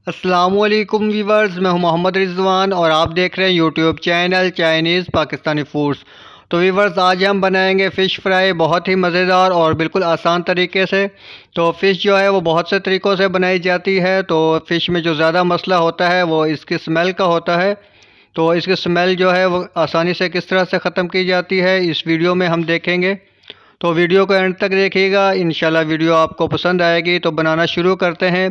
अस्सलामुअलैकुम वीवर्स, मैं हूं मोहम्मद रिजवान और आप देख रहे हैं YouTube channel Chinese Pakistani foods. तो वीवर्स, आज हम बनाएंगे फ़िश फ्राई बहुत ही मज़ेदार और बिल्कुल आसान तरीके से। तो फ़िश जो है वो बहुत से तरीक़ों से बनाई जाती है। तो फ़िश में जो ज़्यादा मसला होता है वो इसकी स्मेल का होता है। तो इसकी स्मेल जो है वो आसानी से किस तरह से ख़त्म की जाती है इस वीडियो में हम देखेंगे। तो वीडियो को एंड तक देखिएगा, इंशाल्लाह वीडियो आपको पसंद आएगी। तो बनाना शुरू करते हैं।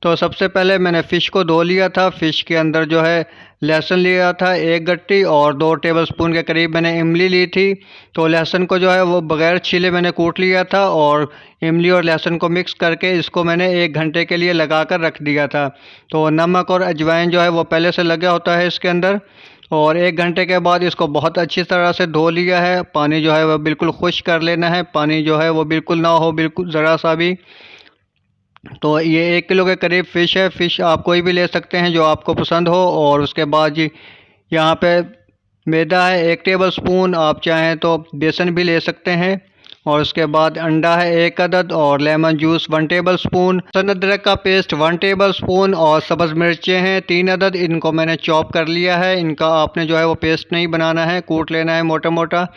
तो सबसे पहले मैंने फ़िश को धो लिया था। फ़िश के अंदर जो है लहसुन लिया था 1 गट्टी और 2 टेबलस्पून के करीब मैंने इमली ली थी। तो लहसुन को जो है वो बग़ैर छीले मैंने कूट लिया था और इमली और लहसुन को मिक्स करके इसको मैंने 1 घंटे के लिए लगा कर रख दिया था। तो नमक और अजवाइन जो है वो पहले से लगा होता है इसके अंदर। और 1 घंटे के बाद इसको बहुत अच्छी तरह से धो लिया है। पानी जो है वो बिल्कुल खुश्क कर लेना है। पानी जो है वो बिल्कुल ना हो, बिल्कुल ज़रा सा भी। तो ये 1 किलो के करीब फ़िश है। फ़िश आप कोई भी ले सकते हैं जो आपको पसंद हो। और उसके बाद जी यहाँ पे मैदा है 1 टेबलस्पून, आप चाहें तो बेसन भी ले सकते हैं। और उसके बाद अंडा है 1 अदद और लेमन जूस 1 टेबलस्पून, लहसुन अदरक का पेस्ट 1 टेबलस्पून और सब्ज़ मिर्चें हैं 3 अदद। इनको मैंने चॉप कर लिया है। इनका आपने जो है वो पेस्ट नहीं बनाना है, कूट लेना है मोटा मोटा।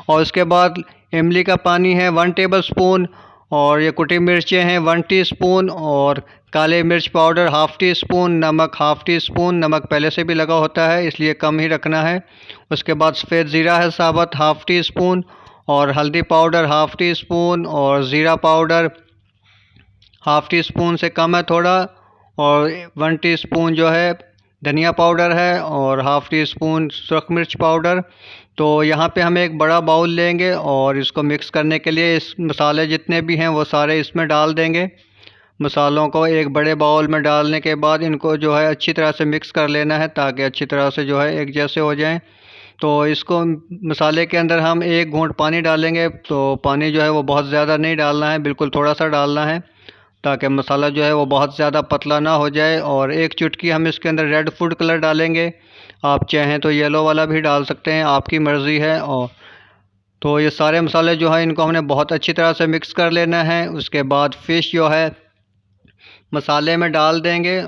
और उसके बाद इमली का पानी है 1 टेबलस्पून और ये कुटी मिर्चें हैं 1 टीस्पून और काले मिर्च पाउडर हाफ़ टी स्पून, नमक हाफ़ टी स्पून। नमक पहले से भी लगा होता है इसलिए कम ही रखना है। उसके बाद सफ़ेद ज़ीरा है साबुत हाफ़ टी स्पून और हल्दी पाउडर हाफ़ टी स्पून और ज़ीरा पाउडर हाफ़ टी स्पून से कम है थोड़ा। और 1 टीस्पून जो है धनिया पाउडर है और हाफ़ टी स्पून सुरख मिर्च पाउडर। तो यहाँ पे हम एक बड़ा बाउल लेंगे और इसको मिक्स करने के लिए इस मसाले जितने भी हैं वो सारे इसमें डाल देंगे। मसालों को एक बड़े बाउल में डालने के बाद इनको जो है अच्छी तरह से मिक्स कर लेना है ताकि अच्छी तरह से जो है एक जैसे हो जाएं। तो इसको मसाले के अंदर हम 1 घूंट पानी डालेंगे। तो पानी जो है वो बहुत ज़्यादा नहीं डालना है, बिल्कुल थोड़ा सा डालना है ताकि मसाला जो है वो बहुत ज़्यादा पतला ना हो जाए। और 1 चुटकी हम इसके अंदर रेड फूड कलर डालेंगे, आप चाहें तो येलो वाला भी डाल सकते हैं, आपकी मर्ज़ी है। और तो ये सारे मसाले जो हैं इनको हमने बहुत अच्छी तरह से मिक्स कर लेना है। उसके बाद फ़िश जो है मसाले में डाल देंगे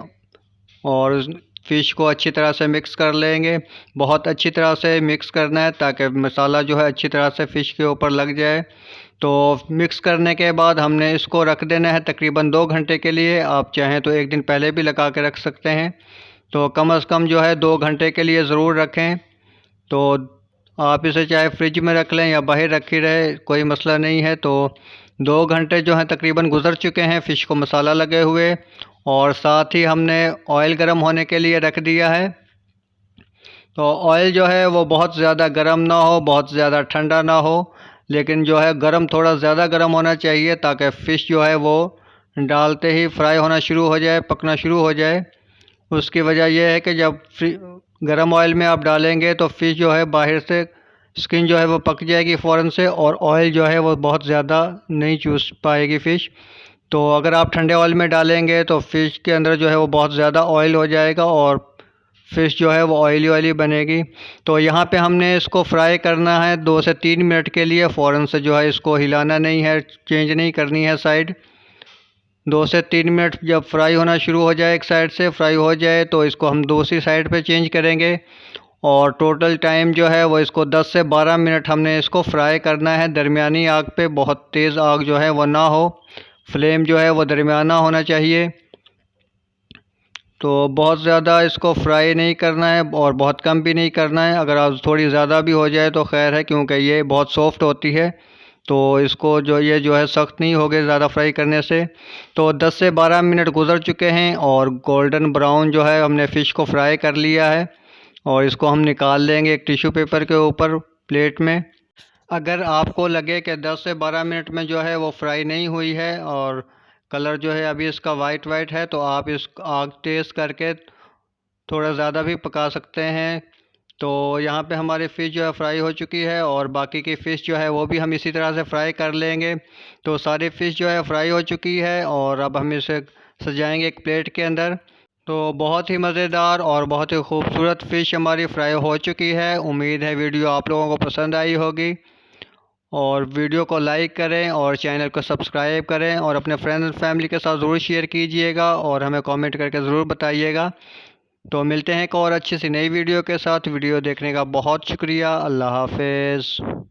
और उस फ़िश को अच्छी तरह से मिक्स कर लेंगे। बहुत अच्छी तरह से मिक्स करना है ताकि मसाला जो है अच्छी तरह से फ़िश के ऊपर लग जाए। तो मिक्स करने के बाद हमने इसको रख देना है तकरीबन 2 घंटे के लिए। आप चाहें तो 1 दिन पहले भी लगा के रख सकते हैं। तो कम से कम जो है 2 घंटे के लिए ज़रूर रखें। तो आप इसे चाहे फ्रिज में रख लें या बाहर रखी रहे, कोई मसला नहीं है। तो 2 घंटे जो हैं तकरीबन गुज़र चुके हैं फ़िश को मसाला लगे हुए। और साथ ही हमने ऑयल गर्म होने के लिए रख दिया है। तो ऑयल जो है वो बहुत ज़्यादा गर्म ना हो, बहुत ज़्यादा ठंडा ना हो, लेकिन जो है गर्म थोड़ा ज़्यादा गर्म होना चाहिए ताकि फ़िश जो है वो डालते ही फ्राई होना शुरू हो जाए, पकना शुरू हो जाए। उसकी वजह यह है कि जब गर्म ऑयल में आप डालेंगे तो फ़िश जो है बाहर से स्किन जो है वो पक जाएगी फ़ौरन से और ऑयल जो है वो बहुत ज़्यादा नहीं चूस पाएगी फ़िश। तो अगर आप ठंडे ऑयल में डालेंगे तो फ़िश के अंदर जो है वो बहुत ज़्यादा ऑयल हो जाएगा और फ़िश जो है वो ऑयली ऑयली बनेगी। तो यहाँ पे हमने इसको फ्राई करना है 2 से 3 मिनट के लिए। फ़ौरन से जो है इसको हिलाना नहीं है, चेंज नहीं करनी है साइड। 2 से 3 मिनट जब फ्राई होना शुरू हो जाए, एक साइड से फ्राई हो जाए तो इसको हम दूसरी साइड पे चेंज करेंगे। और टोटल टाइम जो है वो इसको 10 से 12 मिनट हमने इसको फ्राई करना है दरमियानी आग पे। बहुत तेज़ आग जो है वो ना हो, फ्लेम जो है वो दरमियाना होना चाहिए। तो बहुत ज़्यादा इसको फ्राई नहीं करना है और बहुत कम भी नहीं करना है। अगर आप थोड़ी ज़्यादा भी हो जाए तो खैर है, क्योंकि ये बहुत सॉफ्ट होती है। तो इसको जो है सख्त नहीं होगे ज़्यादा फ्राई करने से। तो 10 से 12 मिनट गुज़र चुके हैं और गोल्डन ब्राउन जो है हमने फ़िश को फ्राई कर लिया है। और इसको हम निकाल लेंगे एक टिश्यू पेपर के ऊपर प्लेट में। अगर आपको लगे कि 10 से 12 मिनट में जो है वो फ्राई नहीं हुई है और कलर जो है अभी इसका वाइट वाइट है, तो आप इस आग तेज़ करके थोड़ा ज़्यादा भी पका सकते हैं। तो यहाँ पे हमारी फ़िश जो है फ्राई हो चुकी है और बाकी की फ़िश जो है वो भी हम इसी तरह से फ्राई कर लेंगे। तो सारी फ़िश जो है फ्राई हो चुकी है और अब हम इसे सजाएंगे एक प्लेट के अंदर। तो बहुत ही मज़ेदार और बहुत ही खूबसूरत फ़िश हमारी फ्राई हो चुकी है। उम्मीद है वीडियो आप लोगों को पसंद आई होगी। और वीडियो को लाइक करें और चैनल को सब्सक्राइब करें और अपने फ्रेंड्स एंड फैमिली के साथ ज़रूर शेयर कीजिएगा और हमें कमेंट करके ज़रूर बताइएगा। तो मिलते हैं एक और अच्छी सी नई वीडियो के साथ। वीडियो देखने का बहुत शुक्रिया। अल्लाह हाफ़िज़।